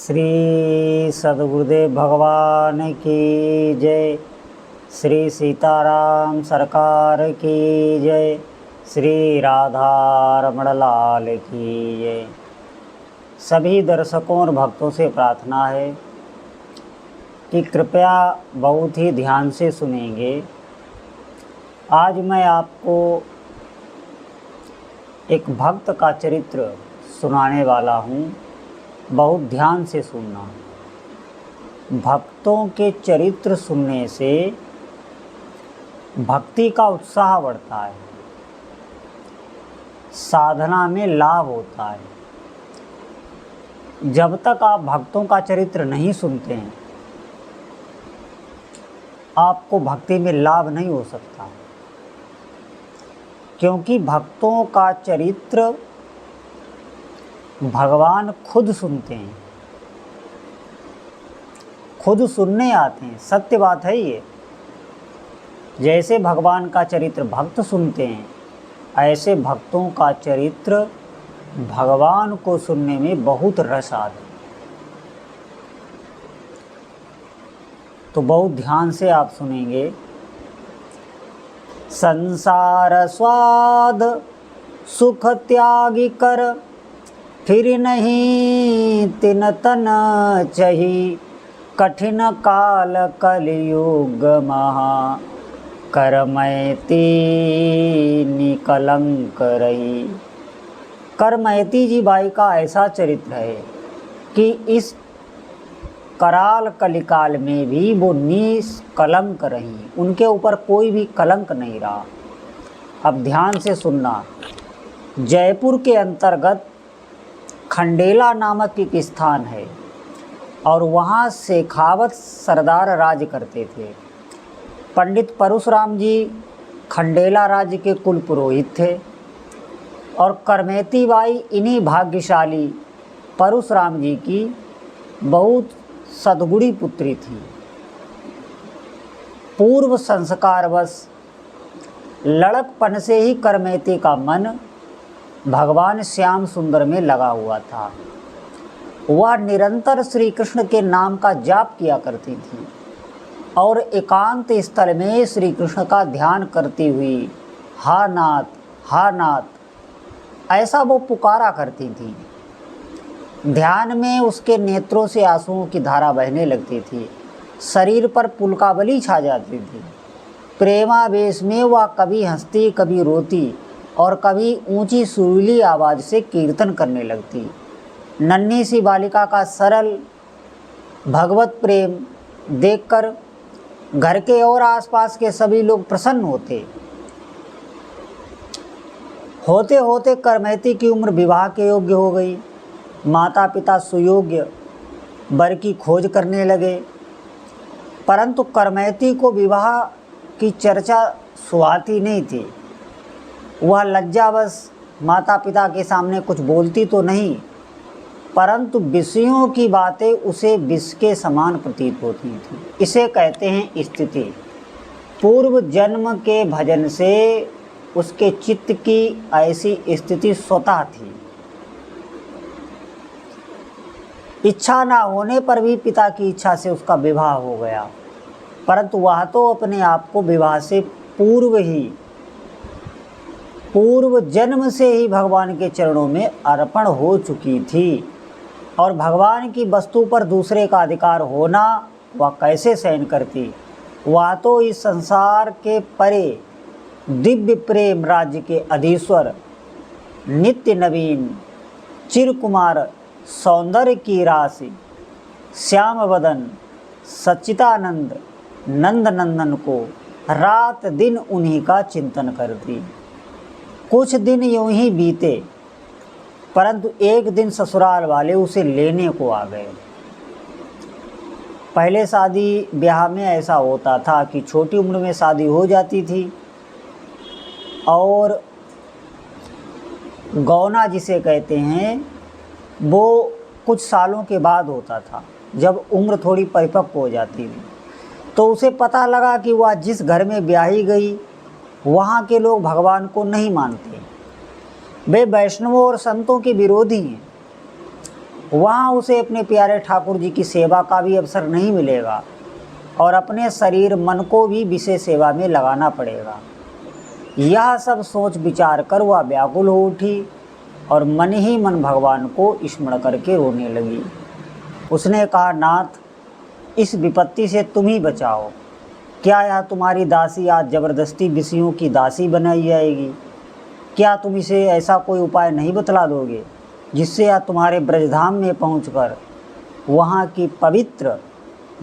श्री सद्गुरुदेव भगवान की जय। श्री सीताराम सरकार की जय। श्री राधा रमण लाल की जय। सभी दर्शकों और भक्तों से प्रार्थना है कि कृपया बहुत ही ध्यान से सुनेंगे। आज मैं आपको एक भक्त का चरित्र सुनाने वाला हूँ। बहुत ध्यान से सुनना। भक्तों के चरित्र सुनने से भक्ति का उत्साह बढ़ता है, साधना में लाभ होता है। जब तक आप भक्तों का चरित्र नहीं सुनते हैं, आपको भक्ति में लाभ नहीं हो सकता, क्योंकि भक्तों का चरित्र भगवान खुद सुनते हैं, खुद सुनने आते हैं। सत्य बात है ये। जैसे भगवान का चरित्र भक्त सुनते हैं, ऐसे भक्तों का चरित्र भगवान को सुनने में बहुत रस आता है। तो बहुत ध्यान से आप सुनेंगे। संसार स्वाद सुख त्यागी कर, फिर नहीं तिन तन चही। कठिन काल कलयुग महा, करमैती निकलंक रही। करमैती जी बाई का ऐसा चरित्र है कि इस कराल कलिकाल में भी वो निष्कलंक रही, उनके ऊपर कोई भी कलंक नहीं रहा। अब ध्यान से सुनना। जयपुर के अंतर्गत खंडेला नामक एक स्थान है और वहाँ शेखावत सरदार राज करते थे। पंडित परशुराम जी खंडेला राज्य के कुल पुरोहित थे और करमैती बाई इन्हीं भाग्यशाली परशुराम जी की बहुत सद्गुणी पुत्री थी। पूर्व संस्कारवश लड़कपन से ही करमैती का मन भगवान श्याम सुंदर में लगा हुआ था। वह निरंतर श्री कृष्ण के नाम का जाप किया करती थी और एकांत स्थल में श्री कृष्ण का ध्यान करती हुई हा नाथ ऐसा वो पुकारा करती थी। ध्यान में उसके नेत्रों से आंसुओं की धारा बहने लगती थी, शरीर पर पुलकावली छा जाती थी। प्रेमावेश में वह कभी हंसती, कभी रोती और कभी ऊंची सुरीली आवाज़ से कीर्तन करने लगती। नन्ही सी बालिका का सरल भगवत प्रेम देखकर घर के और आसपास के सभी लोग प्रसन्न होते। होते होते करमैती की उम्र विवाह के योग्य हो गई। माता पिता सुयोग्य वर की खोज करने लगे, परंतु करमैती को विवाह की चर्चा सुहाती नहीं थी। वह लज्जावश माता पिता के सामने कुछ बोलती तो नहीं, परंतु विषयों की बातें उसे विष के समान प्रतीत होती थी। इसे कहते हैं स्थिति। पूर्व जन्म के भजन से उसके चित्त की ऐसी स्थिति स्वतः थी। इच्छा ना होने पर भी पिता की इच्छा से उसका विवाह हो गया, परंतु वह तो अपने आप को विवाह से पूर्व जन्म से ही भगवान के चरणों में अर्पण हो चुकी थी। और भगवान की वस्तु पर दूसरे का अधिकार होना वह कैसे सहन करती। वह तो इस संसार के परे दिव्य प्रेम राज्य के अधीश्वर, नित्य नवीन चिरकुमार सौंदर्य की राशि श्याम वदन सच्चिदानंद नंद नंदन को रात दिन उन्हीं का चिंतन करती। कुछ दिन यूं ही बीते, परंतु एक दिन ससुराल वाले उसे लेने को आ गए। पहले शादी ब्याह में ऐसा होता था कि छोटी उम्र में शादी हो जाती थी और गौना जिसे कहते हैं वो कुछ सालों के बाद होता था, जब उम्र थोड़ी परिपक्व हो जाती थी। तो उसे पता लगा कि वह जिस घर में ब्याही गई वहाँ के लोग भगवान को नहीं मानते, वे वैष्णवों और संतों के विरोधी हैं। वहाँ उसे अपने प्यारे ठाकुर जी की सेवा का भी अवसर नहीं मिलेगा और अपने शरीर मन को भी विषय सेवा में लगाना पड़ेगा। यह सब सोच विचार कर वह व्याकुल हो उठी और मन ही मन भगवान को स्मरण करके रोने लगी। उसने कहा, नाथ, इस विपत्ति से तुम ही बचाओ। क्या यह तुम्हारी दासी आज जबरदस्ती विषयों की दासी बनाई जाएगी? क्या तुम इसे ऐसा कोई उपाय नहीं बतला दोगे जिससे यह तुम्हारे ब्रजधाम में पहुंचकर वहाँ की पवित्र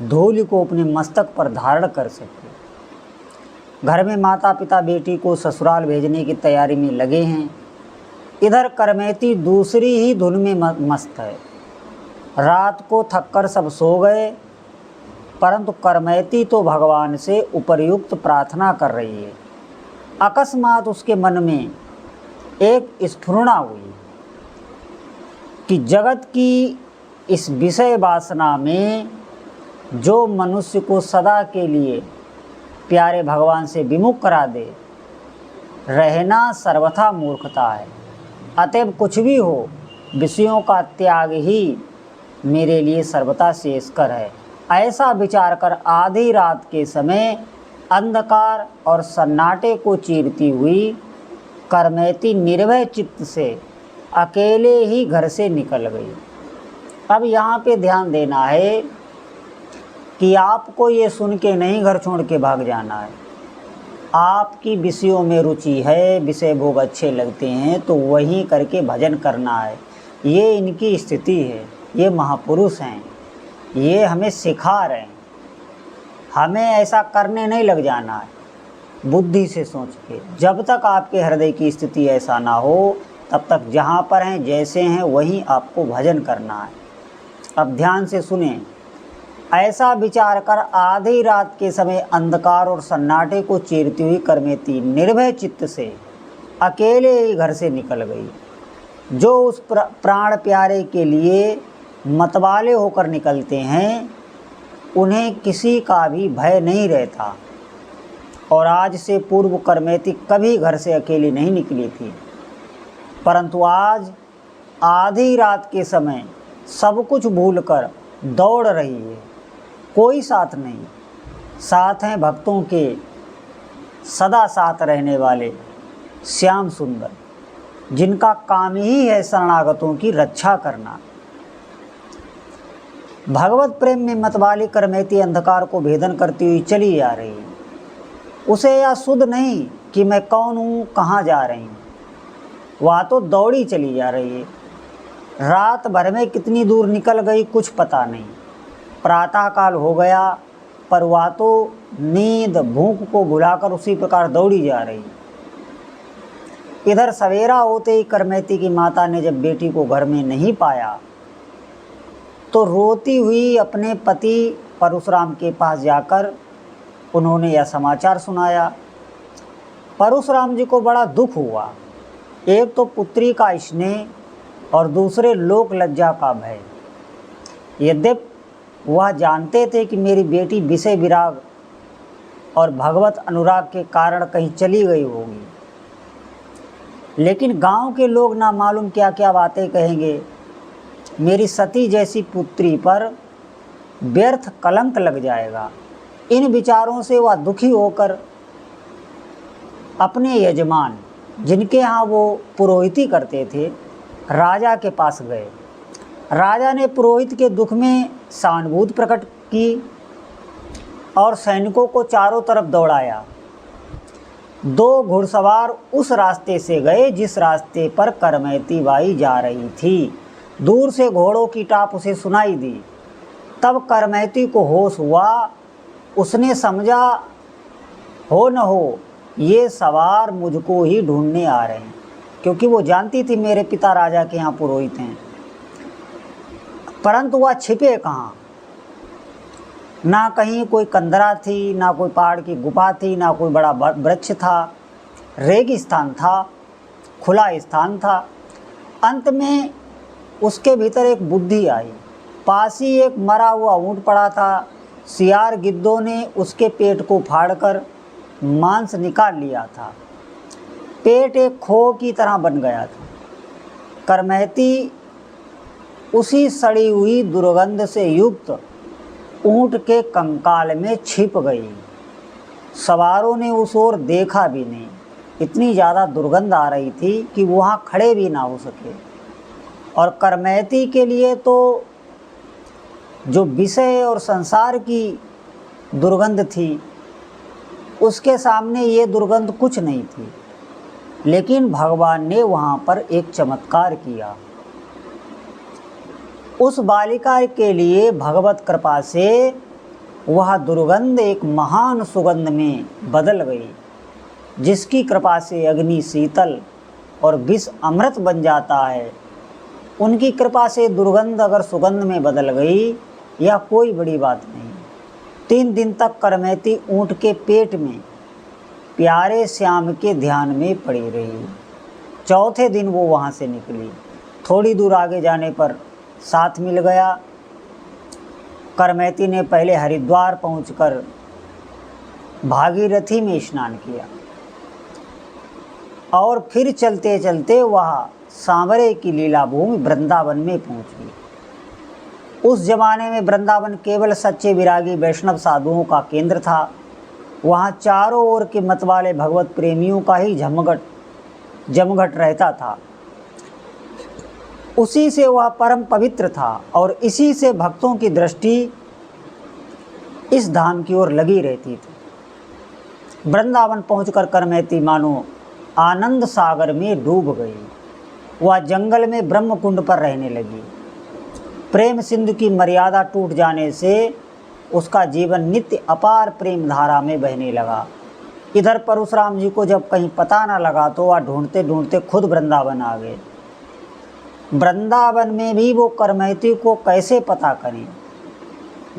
धूलि को अपने मस्तक पर धारण कर सके। घर में माता पिता बेटी को ससुराल भेजने की तैयारी में लगे हैं। इधर करमैती दूसरी ही धुन में मस्त है। रात को थककर सब सो गए, परंतु करमैती तो भगवान से उपर्युक्त प्रार्थना कर रही है। अकस्मात उसके मन में एक स्फुरणा हुई कि जगत की इस विषय वासना में जो मनुष्य को सदा के लिए प्यारे भगवान से विमुख करा दे, रहना सर्वथा मूर्खता है। अतएव कुछ भी हो, विषयों का त्याग ही मेरे लिए सर्वथा श्रेयस्कर है। ऐसा विचार कर आधी रात के समय अंधकार और सन्नाटे को चीरती हुई करमैती निर्भय चित्त से अकेले ही घर से निकल गई। अब यहाँ पे ध्यान देना है कि आपको ये सुन के नहीं घर छोड़ के भाग जाना है। आपकी विषयों में रुचि है, विषय भोग अच्छे लगते हैं तो वहीं करके भजन करना है। ये इनकी स्थिति है, ये महापुरुष हैं, ये हमें सिखा रहे हैं। हमें ऐसा करने नहीं लग जाना है बुद्धि से सोच के। जब तक आपके हृदय की स्थिति ऐसा ना हो तब तक जहाँ पर हैं जैसे हैं वहीं आपको भजन करना है। अब ध्यान से सुने। ऐसा विचार कर आधी रात के समय अंधकार और सन्नाटे को चीरती हुई करमैती निर्भय चित्त से अकेले ही घर से निकल गई। जो उस प्राण प्यारे के लिए मतवाले होकर निकलते हैं उन्हें किसी का भी भय नहीं रहता। और आज से पूर्व करमैती कभी घर से अकेली नहीं निकली थी, परंतु आज आधी रात के समय सब कुछ भूलकर दौड़ रही है। कोई साथ नहीं, साथ हैं भक्तों के सदा साथ रहने वाले श्याम सुंदर, जिनका काम ही है शरणागतों की रक्षा करना। भगवत प्रेम में मतवाली करमैती अंधकार को भेदन करती हुई चली जा रही है। उसे यह सुध नहीं कि मैं कौन हूँ, कहाँ जा रही हूँ। वह तो दौड़ी चली जा रही है। रात भर में कितनी दूर निकल गई कुछ पता नहीं। प्रातःकाल हो गया पर वह तो नींद भूख को भुलाकर उसी प्रकार दौड़ी जा रही। इधर सवेरा होते ही करमैती की माता ने जब बेटी को घर में नहीं पाया तो रोती हुई अपने पति परशुराम के पास जाकर उन्होंने यह समाचार सुनाया। परशुराम जी को बड़ा दुख हुआ। एक तो पुत्री का स्नेह और दूसरे लोक लज्जा का भय। यद्यपि वह जानते थे कि मेरी बेटी विषय विराग और भगवत अनुराग के कारण कहीं चली गई होगी, लेकिन गांव के लोग ना मालूम क्या क्या बातें कहेंगे। मेरी सती जैसी पुत्री पर व्यर्थ कलंक लग जाएगा। इन विचारों से वह दुखी होकर अपने यजमान, जिनके यहाँ वो पुरोहिती करते थे, राजा के पास गए। राजा ने पुरोहित के दुख में सहानुभूति प्रकट की और सैनिकों को चारों तरफ दौड़ाया। 2 घुड़सवार उस रास्ते से गए जिस रास्ते पर करमैती बाई जा रही थी। दूर से घोड़ों की टाप उसे सुनाई दी। तब करमैती को होश हुआ। उसने समझा हो न हो ये सवार मुझको ही ढूंढने आ रहे हैं, क्योंकि वो जानती थी मेरे पिता राजा के यहाँ पुरोहित हैं। परंतु वह छिपे कहाँ। ना कहीं कोई कंदरा थी, ना कोई पहाड़ की गुफा थी, ना कोई बड़ा वृक्ष था। रेगिस्तान था, खुला स्थान था। अंत में उसके भीतर एक बुद्धि आई। पास ही एक मरा हुआ ऊँट पड़ा था। सियार गिद्धों ने उसके पेट को फाड़कर मांस निकाल लिया था। पेट एक खो की तरह बन गया था। करमैती उसी सड़ी हुई दुर्गंध से युक्त ऊंट के कंकाल में छिप गई। सवारों ने उस ओर देखा भी नहीं, इतनी ज़्यादा दुर्गंध आ रही थी कि वहाँ खड़े भी ना हो सके। और करमैती के लिए तो जो विषय और संसार की दुर्गंध थी, उसके सामने ये दुर्गंध कुछ नहीं थी। लेकिन भगवान ने वहाँ पर एक चमत्कार किया। उस बालिका के लिए भगवत कृपा से वह दुर्गंध एक महान सुगंध में बदल गई, जिसकी कृपा से अग्नि शीतल और विष अमृत बन जाता है। उनकी कृपा से दुर्गंध अगर सुगंध में बदल गई, यह कोई बड़ी बात नहीं। 3 दिन तक करमैती ऊँट के पेट में प्यारे श्याम के ध्यान में पड़ी रही। चौथे दिन वो वहाँ से निकली। थोड़ी दूर आगे जाने पर साथ मिल गया। करमैती ने पहले हरिद्वार पहुंचकर भागीरथी में स्नान किया और फिर चलते चलते वह सांवरे की लीला भूमि वृंदावन में पहुंची। उस जमाने में वृंदावन केवल सच्चे विरागी वैष्णव साधुओं का केंद्र था। वहाँ चारों ओर के मतवाले भगवत प्रेमियों का ही जमघट रहता था। उसी से वह परम पवित्र था और इसी से भक्तों की दृष्टि इस धाम की ओर लगी रहती थी। वृंदावन पहुंचकर करमैती मानो आनंद सागर में डूब गई। वह जंगल में ब्रह्म कुंड पर रहने लगी। प्रेम सिंधु की मर्यादा टूट जाने से उसका जीवन नित्य अपार प्रेम धारा में बहने लगा। इधर परशुराम जी को जब कहीं पता न लगा तो वह ढूंढते ढूंढते खुद वृंदावन आ गए। वृंदावन में भी वो करमैती को कैसे पता करें।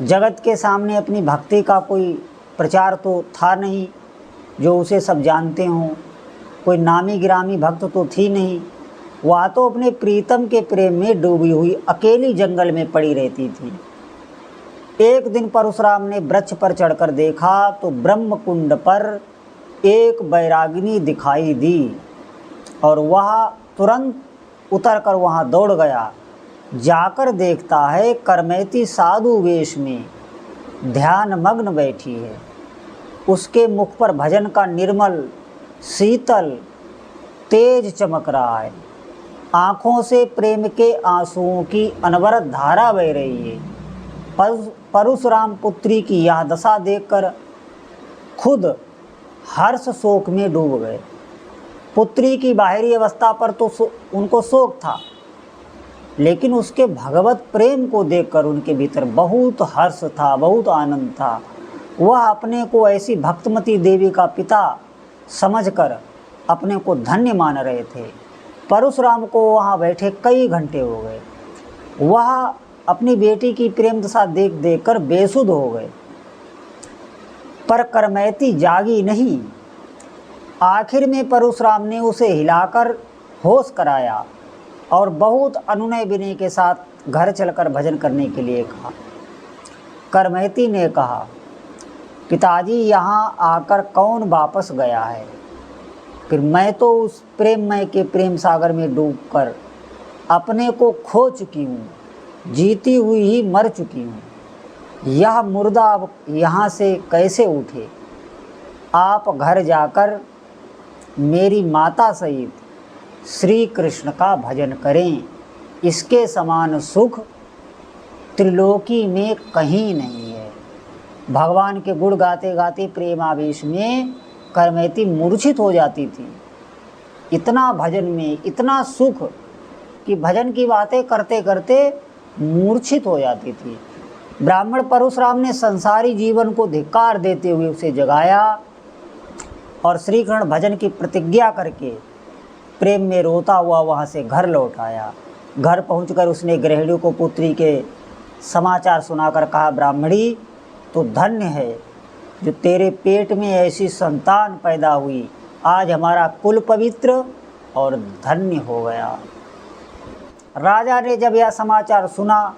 जगत के सामने अपनी भक्ति का कोई प्रचार तो था नहीं जो उसे सब जानते हों। कोई नामी गिरामी भक्त तो थी नहीं। वह तो अपने प्रीतम के प्रेम में डूबी हुई अकेली जंगल में पड़ी रहती थी। एक दिन परशुराम ने वृक्ष पर चढ़कर देखा तो ब्रह्म कुंड पर एक बैरागिनी दिखाई दी और वह तुरंत उतरकर वहाँ दौड़ गया। जाकर देखता है करमैती साधु वेश में ध्यान मग्न बैठी है। उसके मुख पर भजन का निर्मल शीतल तेज चमक रहा है। आँखों से प्रेम के आंसुओं की अनवरत धारा बह रही है। परशुराम पुत्री की यह दशा देखकर खुद हर्ष शोक में डूब गए। पुत्री की बाहरी अवस्था पर तो उनको शोक था, लेकिन उसके भगवत प्रेम को देखकर उनके भीतर बहुत हर्ष था, बहुत आनंद था। वह अपने को ऐसी भक्तमती देवी का पिता समझकर अपने को धन्य मान रहे थे। परशुराम को वहाँ बैठे कई घंटे हो गए। वह अपनी बेटी की प्रेम दशा देख देख कर बेसुध हो गए, पर करमैती जागी नहीं। आखिर में परशुराम ने उसे हिलाकर होश कराया और बहुत अनुनय विनय के साथ घर चलकर भजन करने के लिए कहा। करमैती ने कहा, पिताजी यहाँ आकर कौन वापस गया है? फिर मैं तो उस प्रेममय के प्रेम सागर में डूबकर अपने को खो चुकी हूँ, जीती हुई ही मर चुकी हूँ। यह मुर्दा अब यहाँ से कैसे उठे? आप घर जाकर मेरी माता सहित श्री कृष्ण का भजन करें। इसके समान सुख त्रिलोकी में कहीं नहीं है। भगवान के गुण गाते गाते प्रेमावेश में करमैती मूर्छित हो जाती थी। इतना भजन में इतना सुख कि भजन की बातें करते करते मूर्छित हो जाती थी। ब्राह्मण परशुराम ने संसारी जीवन को धिक्कार देते हुए उसे जगाया और श्री कृष्ण भजन की प्रतिज्ञा करके प्रेम में रोता हुआ वहाँ से घर लौट आया। घर पहुंचकर उसने गृहिणी को पुत्री के समाचार सुनाकर कहा, ब्राह्मणी तो धन्य है जो तेरे पेट में ऐसी संतान पैदा हुई। आज हमारा कुल पवित्र और धन्य हो गया। राजा ने जब यह समाचार सुना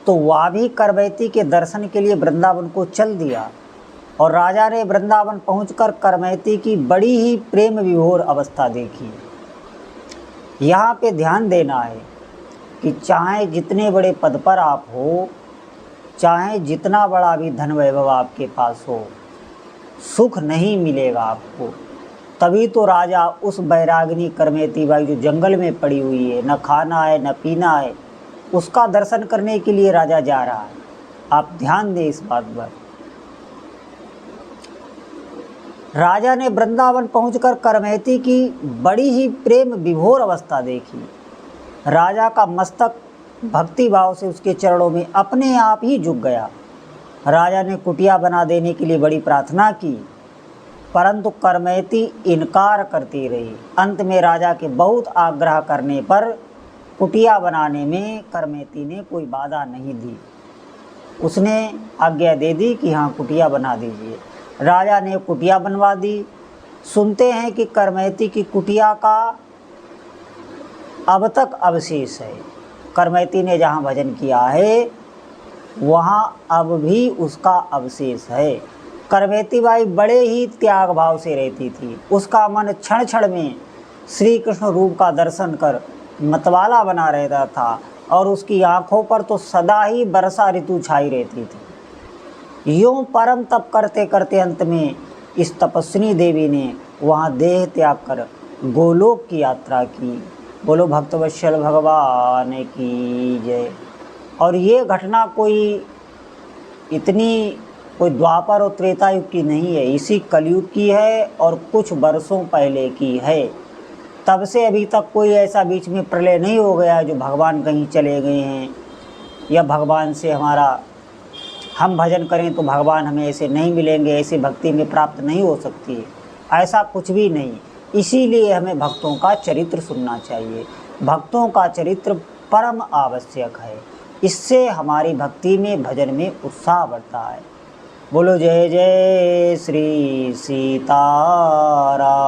तो वह भी करमैती के दर्शन के लिए वृंदावन को चल दिया और राजा ने वृंदावन पहुंचकर करमैती की बड़ी ही प्रेम विभोर अवस्था देखी। यहाँ पे ध्यान देना है, कि चाहे जितने बड़े पद पर आप हो, चाहे जितना बड़ा भी धन वैभव आपके पास हो, सुख नहीं मिलेगा आपको। तभी तो राजा उस बैरागिनी करमेती बाई जो जंगल में पड़ी हुई है, न खाना है न पीना है, उसका दर्शन करने के लिए राजा जा रहा है। आप ध्यान दें इस बात पर। राजा ने वृंदावन पहुंचकर करमेती की बड़ी ही प्रेम विभोर अवस्था देखी। राजा का मस्तक भक्ति भाव से उसके चरणों में अपने आप ही झुक गया। राजा ने कुटिया बना देने के लिए बड़ी प्रार्थना की, परंतु करमेती इनकार करती रही। अंत में राजा के बहुत आग्रह करने पर कुटिया बनाने में करमेती ने कोई बाधा नहीं दी। उसने आज्ञा दे दी कि हाँ, कुटिया बना दीजिए। राजा ने कुटिया बनवा दी। सुनते हैं कि करमेती की कुटिया का अब तक अवशेष है। करमेती ने जहाँ भजन किया है वहाँ अब भी उसका अवशेष है। करमेती बाई बड़े ही त्याग भाव से रहती थी। उसका मन क्षण क्षण में श्री कृष्ण रूप का दर्शन कर मतवाला बना रहता था और उसकी आँखों पर तो सदा ही वर्षा ऋतु छाई रहती थी। यूँ परम तप करते करते अंत में इस तपस्विनी देवी ने वहाँ देह त्याग कर गोलोक की यात्रा की। बोलो भक्तवत्सल भगवान की जय। और ये घटना कोई द्वापर और त्रेता युग की नहीं है, इसी कलयुग की है और कुछ वर्षों पहले की है। तब से अभी तक कोई ऐसा बीच में प्रलय नहीं हो गया है जो भगवान कहीं चले गए हैं या भगवान से हम भजन करें तो भगवान हमें ऐसे नहीं मिलेंगे, ऐसी भक्ति में प्राप्त नहीं हो सकती। ऐसा कुछ भी नहीं। इसीलिए हमें भक्तों का चरित्र सुनना चाहिए। भक्तों का चरित्र परम आवश्यक है। इससे हमारी भक्ति में, भजन में उत्साह बढ़ता है। बोलो जय जय श्री सीताराम।